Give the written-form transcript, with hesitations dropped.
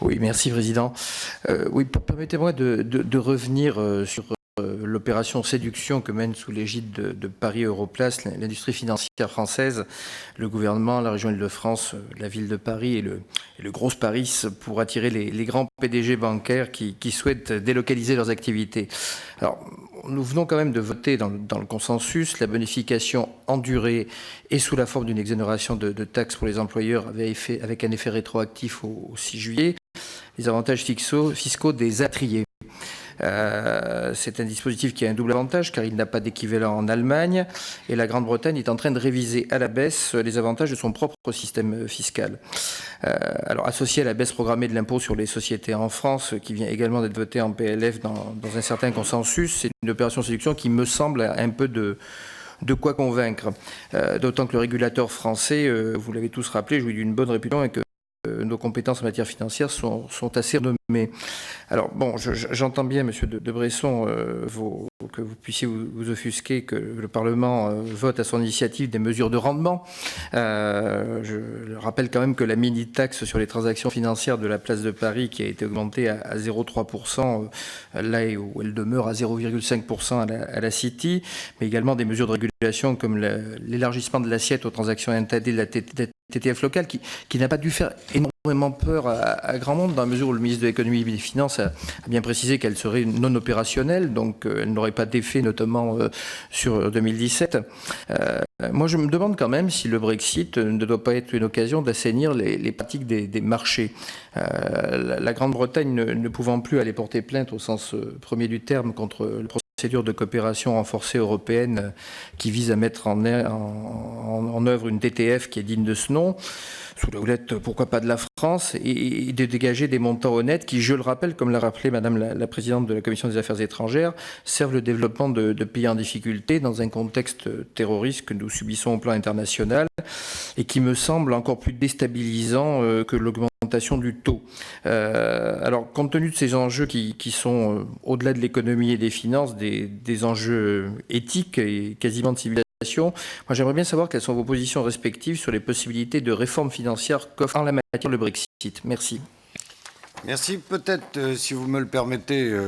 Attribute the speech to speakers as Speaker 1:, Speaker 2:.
Speaker 1: Oui, merci Président. Oui, permettez-moi de revenir sur l'opération séduction que mène sous l'égide de Paris Europlace l'industrie financière française, le gouvernement, la région Île-de-France, la ville de Paris et le Gros Paris pour attirer les grands PDG bancaires qui souhaitent délocaliser leurs activités. Alors, nous venons quand même de voter dans le consensus la bonification en durée et sous la forme d'une exonération de taxes pour les employeurs avec un effet rétroactif au 6 juillet, les avantages fiscaux des attriers. C'est un dispositif qui a un double avantage car il n'a pas d'équivalent en Allemagne et la Grande-Bretagne est en train de réviser à la baisse les avantages de son propre système fiscal. Alors associé à la baisse programmée de l'impôt sur les sociétés en France qui vient également d'être votée en PLF dans un certain consensus, c'est une opération séduction qui me semble un peu de quoi convaincre. D'autant que le régulateur français, vous l'avez tous rappelé, jouit d'une bonne réputation et que nos compétences en matière financière sont assez renommées. Alors bon, j'entends bien, Monsieur de Bresson, que vous puissiez vous offusquer que le Parlement vote à son initiative des mesures de rendement. Je rappelle quand même que la mini-taxe sur les transactions financières de la place de Paris, qui a été augmentée à 0,3%, là où elle demeure à 0,5% à la City, mais également des mesures de régulation comme l'élargissement de l'assiette aux transactions intadées de la TTF locale, qui n'a pas dû faire énormément peur à grand monde, dans la mesure où le ministre de l'économie et des finances a bien précisé qu'elle serait non opérationnelle, donc elle n'aurait pas d'effet, notamment sur 2017. Moi, je me demande quand même si le Brexit ne doit pas être une occasion d'assainir les pratiques des marchés. La Grande-Bretagne ne pouvant plus aller porter plainte au sens premier du terme contre le procédure de coopération renforcée européenne qui vise à mettre en œuvre une TTF qui est digne de ce nom, sous la houlette, pourquoi pas de la France, et de dégager des montants honnêtes qui, je le rappelle, comme l'a rappelé Madame la Présidente de la Commission des Affaires étrangères, servent le développement de pays en difficulté dans un contexte terroriste que nous subissons au plan international et qui me semble encore plus déstabilisant que l'augmentation du taux. Alors, compte tenu de ces enjeux qui sont, au-delà de l'économie et des finances, des enjeux éthiques et quasiment de civilisation, moi j'aimerais bien savoir quelles sont vos positions respectives sur les possibilités de réforme financière qu'offre en la matière le Brexit. Merci.
Speaker 2: Merci. Peut-être, si vous me le permettez,